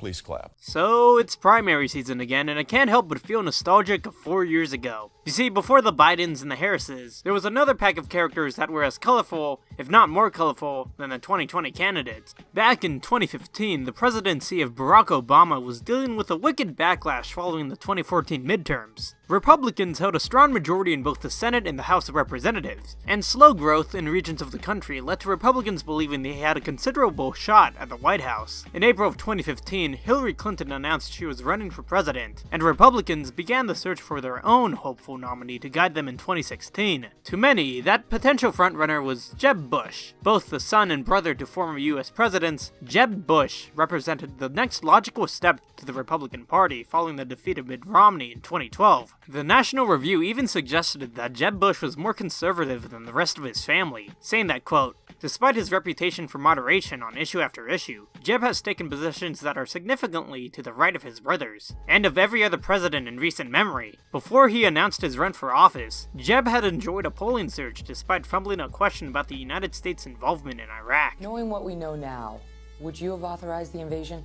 Please clap. So, it's primary season again, and I can't help but feel nostalgic of 4 years ago. You see, before the Bidens and the Harrises, there was another pack of characters that were as colorful, if not more colorful, than the 2020 candidates. Back in 2015, the presidency of Barack Obama was dealing with a wicked backlash following the 2014 midterms. Republicans held a strong majority in both the Senate and the House of Representatives, and slow growth in regions of the country led to Republicans believing they had a considerable shot at the White House. In April of 2015, Hillary Clinton announced she was running for president, and Republicans began the search for their own hopeful nominee to guide them in 2016. To many, that potential frontrunner was Jeb Bush. Both the son and brother to former US presidents, Jeb Bush represented the next logical step to the Republican Party following the defeat of Mitt Romney in 2012. The National Review even suggested that Jeb Bush was more conservative than the rest of his family, saying that, quote, "Despite his reputation for moderation on issue after issue, Jeb has taken positions that are significantly to the right of his brothers, and of every other president in recent memory. Before he announced his run for office, Jeb had enjoyed a polling surge despite fumbling a question about the United States' involvement in Iraq." Knowing what we know now, would you have authorized the invasion?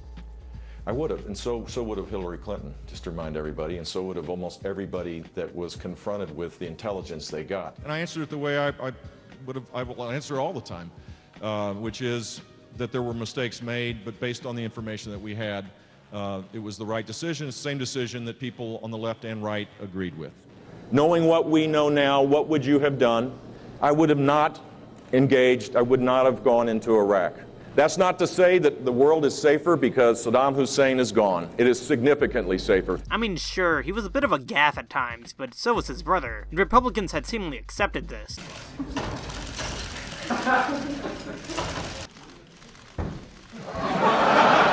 I would have, and so would have Hillary Clinton, just to remind everybody, and so would have almost everybody that was confronted with the intelligence they got. And I answered it the way I will answer all the time, which is that there were mistakes made, but based on the information that we had, it was the right decision. It's the same decision that people on the left and right agreed with. Knowing what we know now, what would you have done? I would have not engaged, I would not have gone into Iraq. That's not to say that the world is safer because Saddam Hussein is gone. It is significantly safer. I mean, sure, he was a bit of a gaffe at times, but so was his brother, and Republicans had seemingly accepted this.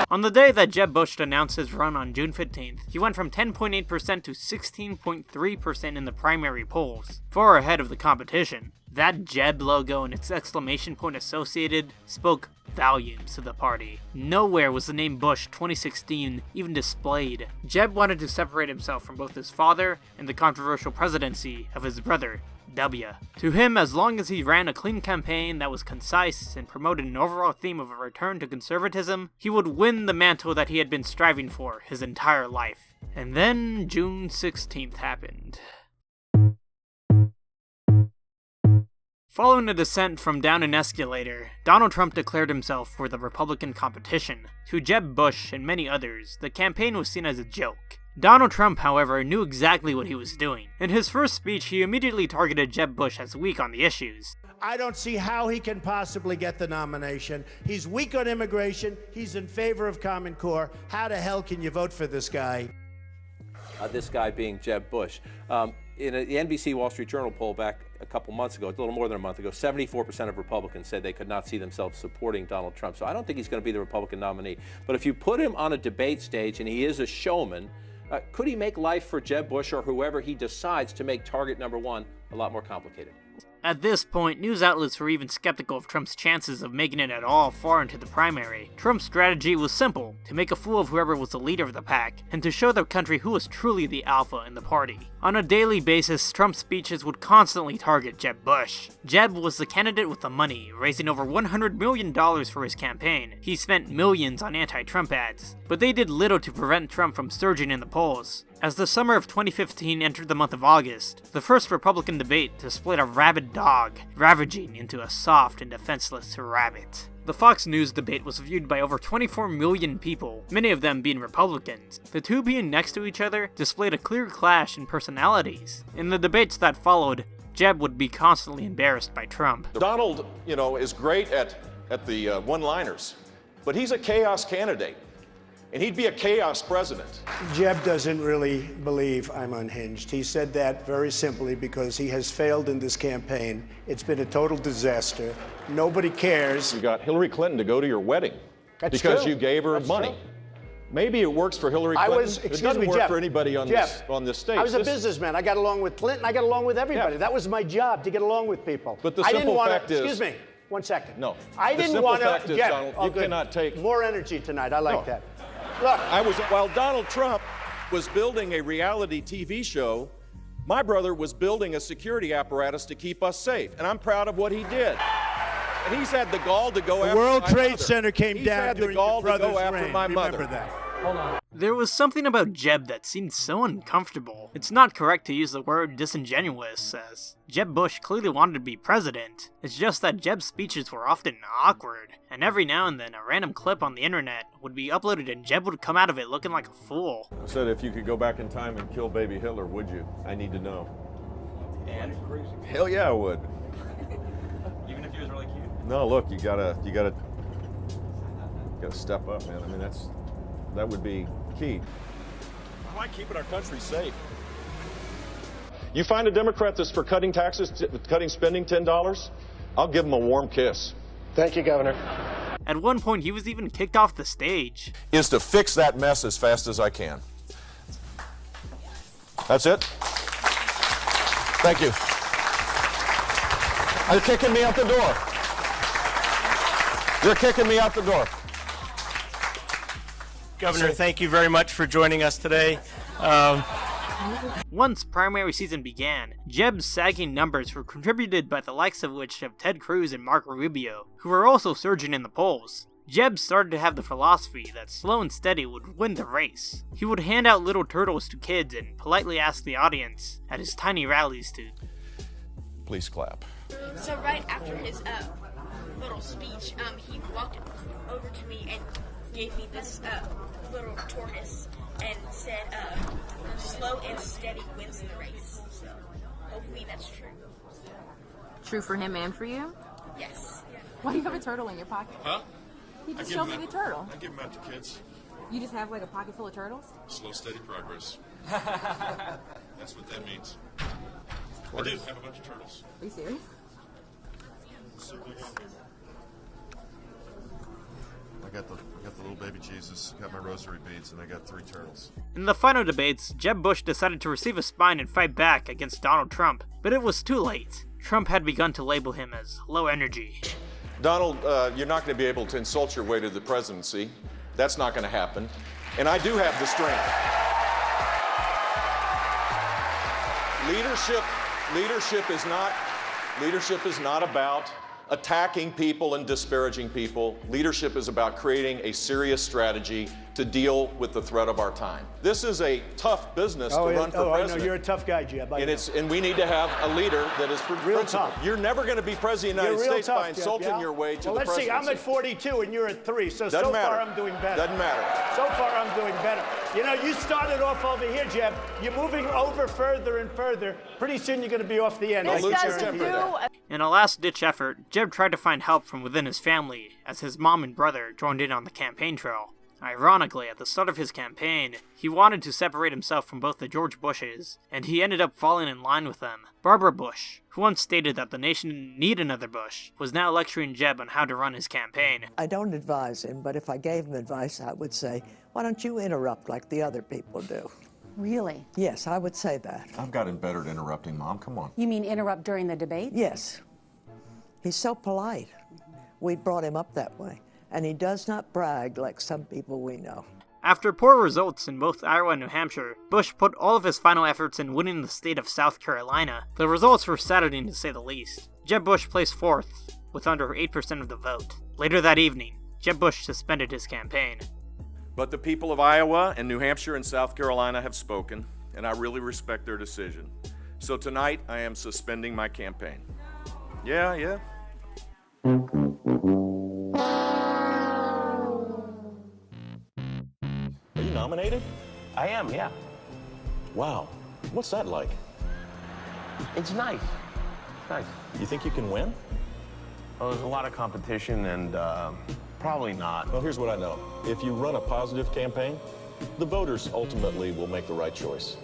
On the day that Jeb Bush announced his run on June 15th, he went from 10.8% to 16.3% in the primary polls, far ahead of the competition. That Jeb logo and its exclamation point associated spoke volumes to the party. Nowhere was the name Bush 2016 even displayed. Jeb wanted to separate himself from both his father and the controversial presidency of his brother, W. To him, as long as he ran a clean campaign that was concise and promoted an overall theme of a return to conservatism, he would win the mantle that he had been striving for his entire life. And then June 16th happened. Following a descent from down an escalator, Donald Trump declared himself for the Republican competition. To Jeb Bush and many others, the campaign was seen as a joke. Donald Trump, however, knew exactly what he was doing. In his first speech, he immediately targeted Jeb Bush as weak on the issues. I don't see how he can possibly get the nomination. He's weak on immigration. He's in favor of Common Core. How the hell can you vote for this guy? This guy being Jeb Bush. In the NBC Wall Street Journal poll back a couple months ago, a little more than a month ago, 74% of Republicans said they could not see themselves supporting Donald Trump. So I don't think he's going to be the Republican nominee. But if you put him on a debate stage and he is a showman, could he make life for Jeb Bush or whoever he decides to make target number one a lot more complicated? At this point, news outlets were even skeptical of Trump's chances of making it at all far into the primary. Trump's strategy was simple: to make a fool of whoever was the leader of the pack, and to show the country who was truly the alpha in the party. On a daily basis, Trump's speeches would constantly target Jeb Bush. Jeb was the candidate with the money, raising over $100 million for his campaign. He spent millions on anti-Trump ads, but they did little to prevent Trump from surging in the polls. As the summer of 2015 entered the month of August, the first Republican debate displayed a rabid dog ravaging into a soft and defenseless rabbit. The Fox News debate was viewed by over 24 million people, many of them being Republicans. The two being next to each other displayed a clear clash in personalities. In the debates that followed, Jeb would be constantly embarrassed by Trump. Donald, is great at the one-liners, but he's a chaos candidate. And he'd be a chaos president. Jeb doesn't really believe I'm unhinged. He said that very simply because he has failed in this campaign. It's been a total disaster. Nobody cares. You got Hillary Clinton to go to your wedding because you gave her money. Maybe it works for Hillary Clinton. It doesn't work for anybody on this stage. I was a businessman. I got along with Clinton. I got along with everybody. That was my job, to get along with people. But the simple fact is... Excuse me, 1 second. No. I didn't want to... The simple fact is, Donald, you cannot take... More energy tonight. I like that. Look, while Donald Trump was building a reality TV show, my brother was building a security apparatus to keep us safe, and I'm proud of what he did. And he's had the gall to go after my mother. The World Trade Center came down during your brother's reign. my mother. Remember that. Hold on. There was something about Jeb that seemed so uncomfortable. It's not correct to use the word disingenuous, as Jeb Bush clearly wanted to be president. It's just that Jeb's speeches were often awkward, and every now and then a random clip on the internet would be uploaded and Jeb would come out of it looking like a fool. I said, if you could go back in time and kill baby Hitler, would you? I need to know. And? Hell yeah, I would. Even if he was really cute? No, look, you gotta step up, man. I mean, that would be key. I like keeping our country safe. You find a Democrat that's for cutting taxes, cutting spending $10, I'll give him a warm kiss. Thank you, Governor. At one point, he was even kicked off the stage. Is to fix that mess as fast as I can. That's it? Thank you. They're kicking me out the door. They're kicking me out the door. Governor, thank you very much for joining us today. Once primary season began, Jeb's sagging numbers were contributed by the likes of Ted Cruz and Marco Rubio, who were also surging in the polls. Jeb started to have the philosophy that slow and steady would win the race. He would hand out little turtles to kids and politely ask the audience at his tiny rallies to Please clap. So right after his little speech, he walked over to me and gave me this little tortoise and said, slow and steady wins the race. So hopefully that's true. True for him and for you? Yes. Why do you have a turtle in your pocket? Huh? You just showed me the turtle. I give them out to kids. You just have like a pocket full of turtles? Slow, steady progress. That's what that means. I do have a bunch of turtles. Are you serious? I got the little baby Jesus, got my rosary beads, and I got 3 turtles. In the final debates, Jeb Bush decided to receive a spine and fight back against Donald Trump, but it was too late. Trump had begun to label him as low energy. Donald, you're not going to be able to insult your way to the presidency. That's not going to happen. And I do have the strength. Leadership is not about attacking people and disparaging people. Leadership is about creating a serious strategy to deal with the threat of our time. This is a tough business to run for president. I know, you're a tough guy, Jeb. And we need to have a leader that is Real principled. tough. You're never going to be president of the United States by insulting your way to the presidency. Let's see, I'm at 42 and you're at 3, so Doesn't matter. far I'm doing better. Doesn't matter. So far I'm doing better. You know, you started off over here, Jeb. You're moving over further and further. Pretty soon you're going to be off the end. In a last-ditch effort, Jeb tried to find help from within his family, as his mom and brother joined in on the campaign trail. Ironically, at the start of his campaign, he wanted to separate himself from both the George Bushes, and he ended up falling in line with them. Barbara Bush, who once stated that the nation didn't need another Bush, was now lecturing Jeb on how to run his campaign. I don't advise him, but if I gave him advice, I would say, why don't you interrupt like the other people do? Really? Yes, I would say that. I've gotten better at interrupting, Mom. Come on. You mean interrupt during the debate? Yes. He's so polite. We brought him up that way. And he does not brag like some people we know. After poor results in both Iowa and New Hampshire, Bush put all of his final efforts in winning the state of South Carolina. The results were saddening to say the least. Jeb Bush placed 4th, with under 8% of the vote. Later that evening, Jeb Bush suspended his campaign. But the people of Iowa and New Hampshire and South Carolina have spoken, and I really respect their decision. So tonight, I am suspending my campaign. Yeah. Are you nominated? I am, yeah. Wow. What's that like? It's nice. It's nice. You think you can win? Well, there's a lot of competition and probably not. Well, here's what I know. If you run a positive campaign, the voters ultimately will make the right choice.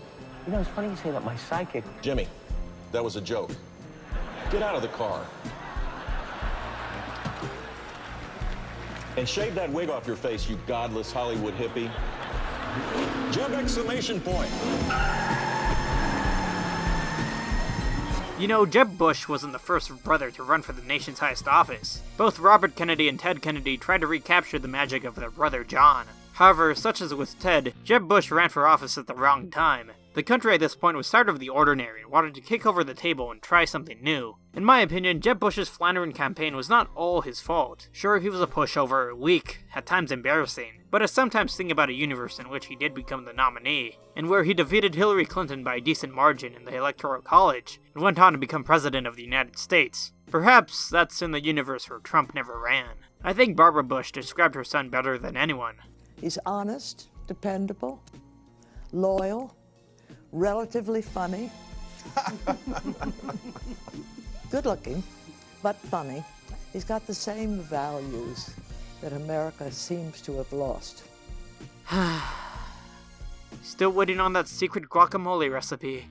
You know, it's funny you say that. My psychic... Jimmy, that was a joke. Get out of the car. And shave that wig off your face, you godless Hollywood hippie. Jeb exclamation point. You know, Jeb Bush wasn't the first brother to run for the nation's highest office. Both Robert Kennedy and Ted Kennedy tried to recapture the magic of their brother John. However, such as with Ted, Jeb Bush ran for office at the wrong time. The country at this point was tired of the ordinary and wanted to kick over the table and try something new. In my opinion, Jeb Bush's floundering campaign was not all his fault. Sure, he was a pushover, weak, at times embarrassing, but I sometimes think about a universe in which he did become the nominee, and where he defeated Hillary Clinton by a decent margin in the Electoral College, and went on to become President of the United States. Perhaps that's in the universe where Trump never ran. I think Barbara Bush described her son better than anyone. He's honest, dependable, loyal, relatively funny, good looking, but funny. He's got the same values that America seems to have lost. Still waiting on that secret guacamole recipe.